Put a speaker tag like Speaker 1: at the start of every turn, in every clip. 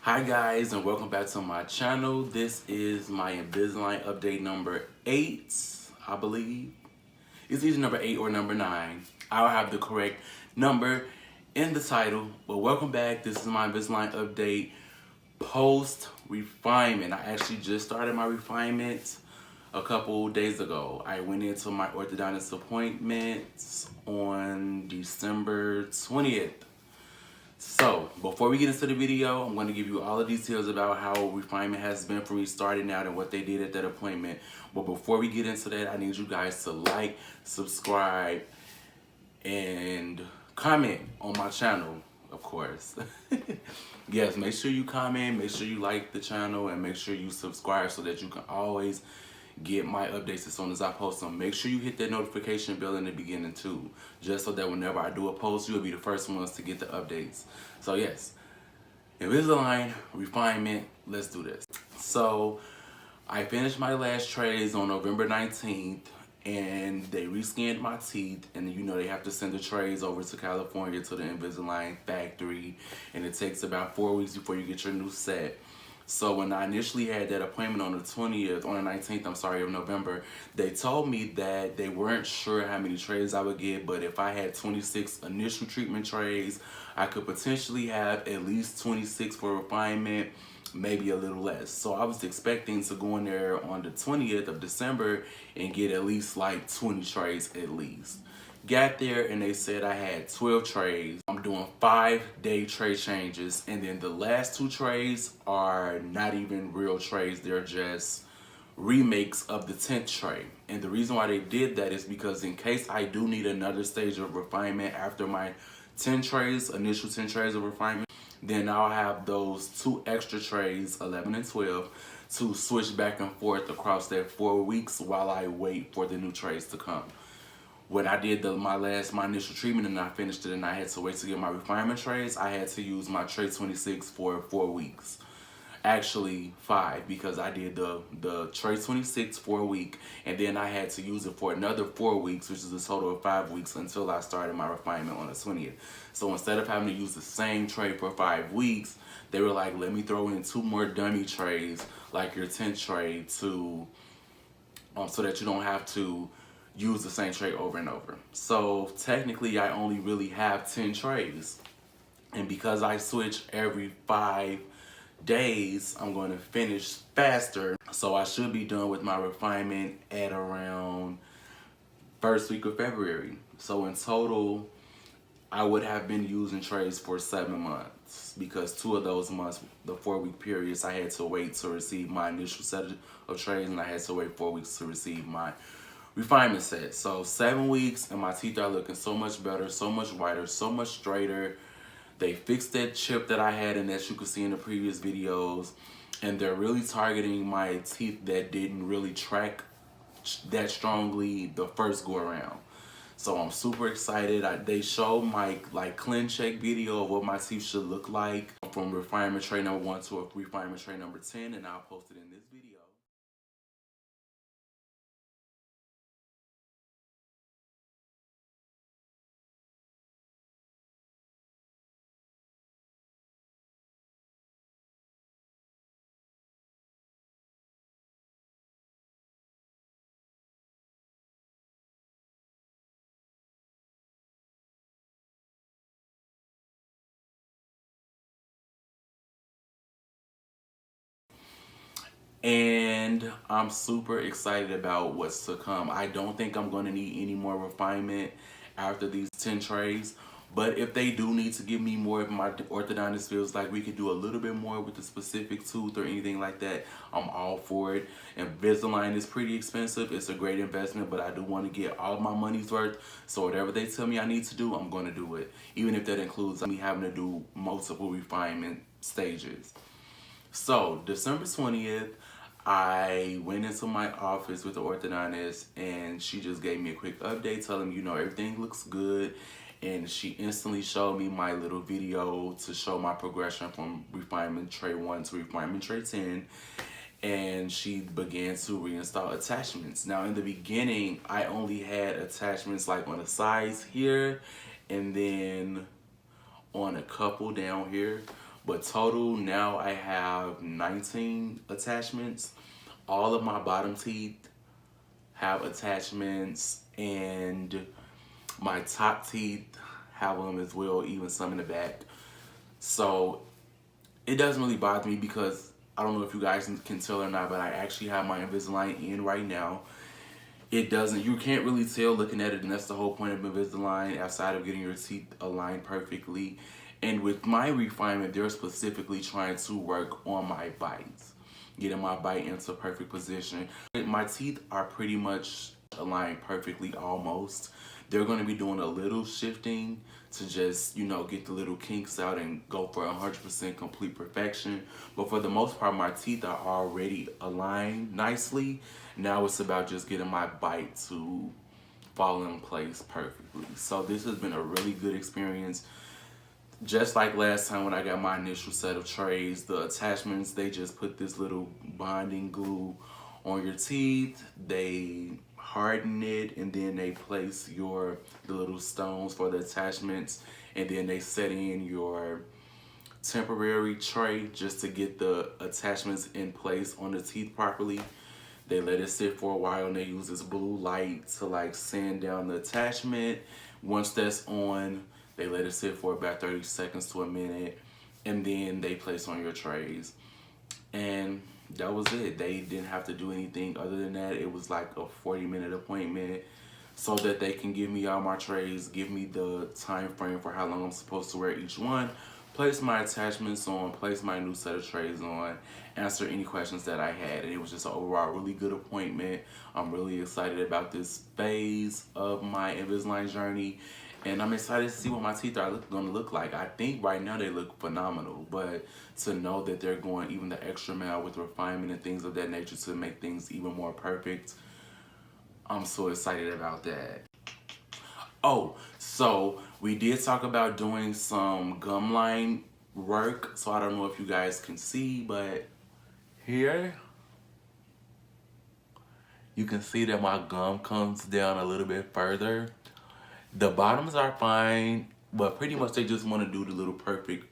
Speaker 1: Hi guys, and welcome back to my channel. This is my Invisalign update number 8, I believe. It's either number 8 or number 9. I'll have the correct number in the title. But welcome back. This is my Invisalign update post refinement. I actually just started my refinement a couple days ago. I went into my orthodontist appointments on December 20th. So, before we get into the video, I'm going to give you all the details about how refinement has been for me starting out and what they did at that appointment. But before we get into that, I need you guys to like, subscribe, and comment on my channel, of course. Yes, make sure you comment, make sure you like the channel, and make sure you subscribe so that you can always get my updates as soon as I post them. Make sure you hit that notification bell in the beginning too, just so that whenever I do a post, you'll be the first ones to get the updates. So yes, Invisalign, refinement, let's do this. So I finished my last trays on November 19th, and they rescanned my teeth, and you know they have to send the trays over to California to the Invisalign factory, and it takes about 4 weeks before you get your new set. So when I initially had that appointment on the 19th, of November, they told me that they weren't sure how many trays I would get, but if I had 26 initial treatment trays, I could potentially have at least 26 for refinement, maybe a little less. So I was expecting to go in there on the 20th of December and get at least like 20 trays at least. Got there and they said I had 12 trays. I'm doing 5-day tray changes, and then the last 2 trays are not even real trays. They're just remakes of the 10th tray. And the reason why they did that is because in case I do need another stage of refinement after my initial 10 trays of refinement, then I'll have those 2 extra trays, 11 and 12, to switch back and forth across that 4 weeks while I wait for the new trays to come. When I did my initial treatment and I finished it and I had to wait to get my refinement trays, I had to use my tray 26 for 4 weeks. Actually 5, because I did the tray 26 for a week, and then I had to use it for another 4 weeks, which is a total of 5 weeks until I started my refinement on the 20th. So instead of having to use the same tray for 5 weeks, they were like, let me throw in 2 more dummy trays, like your 10th tray, to so that you don't have to use the same tray over and over. So technically I only really have 10 trays, and because I switch every 5 days, I'm going to finish faster. So I should be done with my refinement at around first week of February. So in total, I would have been using trays for 7 months, because 2 of those months, the 4-week periods, I had to wait to receive my initial set of trays, and I had to wait 4 weeks to receive my refinement set. So 7 weeks, and my teeth are looking so much better, so much whiter, so much straighter. They fixed that chip that I had and that you could see in the previous videos, and they're really targeting my teeth that didn't really track that strongly the first go around. So I'm super excited. They showed my clean check video of what my teeth should look like from refinement tray number 1 to a refinement tray number 10, and I'll post it in this video. And I'm super excited about what's to come. I don't think I'm going to need any more refinement after these 10 trays. But if they do need to give me more, if my orthodontist feels like we could do a little bit more with the specific tooth or anything like that, I'm all for it. Invisalign is pretty expensive. It's a great investment, but I do want to get all my money's worth. So whatever they tell me I need to do, I'm going to do it. Even if that includes me having to do multiple refinement stages. So December 20th, I went into my office with the orthodontist, and she just gave me a quick update telling me, you know, everything looks good. And she instantly showed me my little video to show my progression from refinement tray 1 to refinement tray 10. And she began to reinstall attachments. Now in the beginning, I only had attachments like on the sides here and then on a couple down here. But total now I have 19 attachments. All of my bottom teeth have attachments, and my top teeth have them as well, even some in the back. So it doesn't really bother me because I don't know if you guys can tell or not, but I actually have my Invisalign in right now. It doesn't, you can't really tell looking at it, and that's the whole point of Invisalign, outside of getting your teeth aligned perfectly. And with my refinement, they're specifically trying to work on my bites, getting my bite into perfect position. My teeth are pretty much aligned perfectly, almost. They're going to be doing a little shifting to just, you know, get the little kinks out and go for 100% complete perfection. But for the most part, my teeth are already aligned nicely. Now it's about just getting my bite to fall in place perfectly. So this has been a really good experience. Just like last time when I got my initial set of trays, the attachments, they just put this little bonding glue on your teeth. They harden it, and then they place the little stones for the attachments, and then they set in your temporary tray just to get the attachments in place on the teeth properly. They let it sit for a while, and they use this blue light to like sand down the attachment. Once that's on, they let it sit for about 30 seconds to a minute, and then they place on your trays. And that was it. They didn't have to do anything other than that. It was like a 40-minute appointment so that they can give me all my trays, give me the time frame for how long I'm supposed to wear each one, place my attachments on, place my new set of trays on, answer any questions that I had. And it was just an overall really good appointment. I'm really excited about this phase of my Invisalign journey. And I'm excited to see what my teeth are going to look like. I think right now they look phenomenal, but to know that they're going even the extra mile with refinement and things of that nature to make things even more perfect, I'm so excited about that. Oh, so we did talk about doing some gum line work. So I don't know if you guys can see, but here you can see that my gum comes down a little bit further. The bottoms are fine, but pretty much they just want to do the little perfect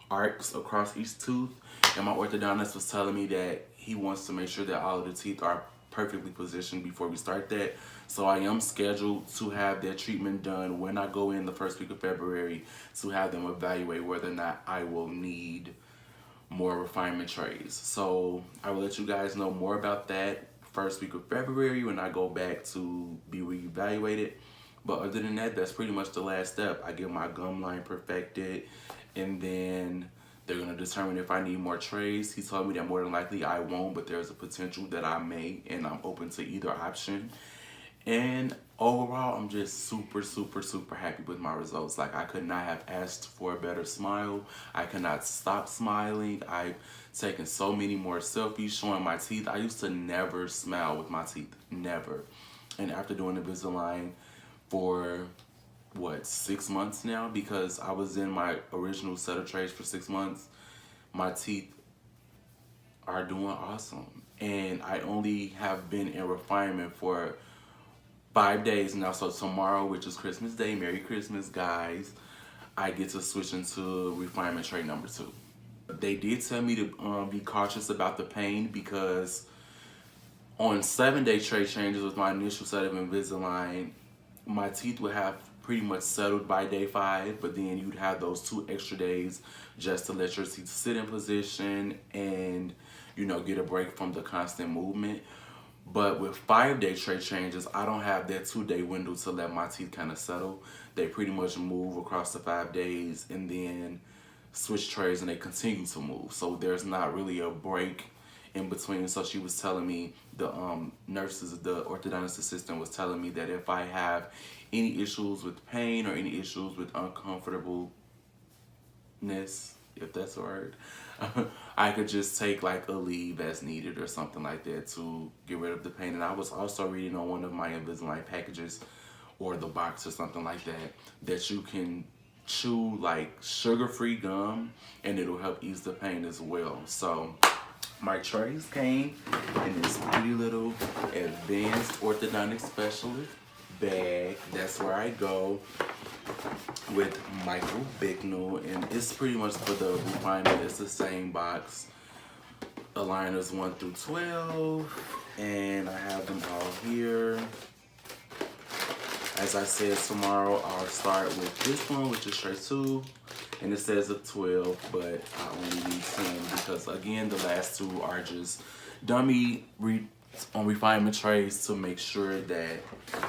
Speaker 1: arcs across each tooth. And my orthodontist was telling me that he wants to make sure that all of the teeth are perfectly positioned before we start that. So I am scheduled to have that treatment done when I go in the first week of February to have them evaluate whether or not I will need more refinement trays. So I will let you guys know more about that first week of February when I go back to be reevaluated. But other than that, that's pretty much the last step. I get my gum line perfected, and then they're going to determine if I need more trays. He told me that more than likely I won't, but there's a potential that I may, and I'm open to either option. And overall, I'm just super, super, super happy with my results. Like, I could not have asked for a better smile. I could not stop smiling. I've taken so many more selfies showing my teeth. I used to never smile with my teeth, never. And after doing Invisalign for what, 6 months now, because I was in my original set of trays for 6 months, my teeth are doing awesome. And I only have been in refinement for 5 days now. So tomorrow, which is Christmas Day, Merry Christmas guys, I get to switch into refinement tray number 2. They did tell me to be cautious about the pain, because on 7-day tray changes with my initial set of Invisalign, my teeth would have pretty much settled by day 5, but then you'd have those 2 extra days just to let your teeth sit in position and, you know, get a break from the constant movement. But with 5-day tray changes, I don't have that 2-day window to let my teeth kind of settle. They pretty much move across the 5 days and then switch trays, and they continue to move. So there's not really a break in between. So she was telling me, the nurses, the orthodontist assistant was telling me that if I have any issues with pain or any issues with uncomfortableness, if that's a word, I could just take like a leave as needed or something like that to get rid of the pain. And I was also reading on one of my Invisalign packages, or the box or something like that, that you can chew like sugar-free gum and it'll help ease the pain as well. So my trays came in this pretty little advanced orthodontic specialist bag. That's where I go. with Michael Bicknell, and it's pretty much for the Refinement. It's the same box. Aligners 1 through 12, and I have them all here. As I said, tomorrow I'll start with this one, which is straight 2, and it says a 12, but I only need 10 because, again, the last 2 are just dummy on refinement trays to make sure that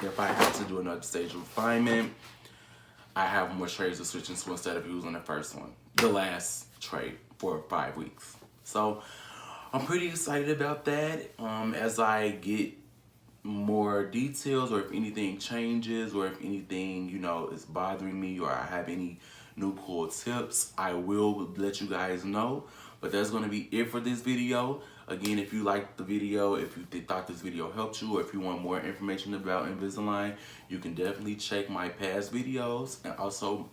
Speaker 1: if I have to do another stage of refinement, I have more trays to switch into instead of using the first one, the last tray for 5 weeks. So I'm pretty excited about that. As I get more details, or if anything changes, or if anything, you know, is bothering me, or I have any new cool tips, I will let you guys know. But that's going to be it for this video. Again, if you liked the video, if you thought this video helped you, or if you want more information about Invisalign, you can definitely check my past videos. And also,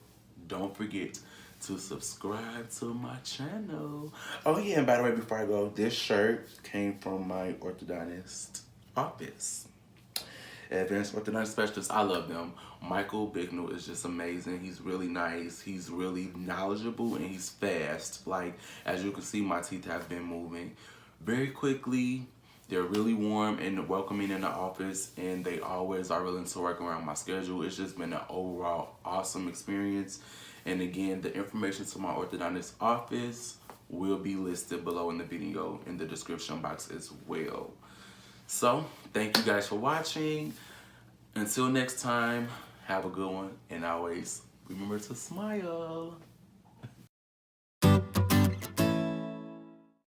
Speaker 1: don't forget to subscribe to my channel. Oh yeah, and by the way, before I go, this shirt came from my orthodontist office. Advanced Orthodontic Specialist, I love them. Michael Bicknell is just amazing. He's really nice, he's really knowledgeable, and he's fast. Like, as you can see, my teeth have been moving very quickly. They're really warm and welcoming in the office, and they always are willing to work around my schedule. It's just been an overall awesome experience. And again, the information to my orthodontist office will be listed below in the video in the description box as well. So, thank you guys for watching. Until next time, have a good one, and always remember to smile.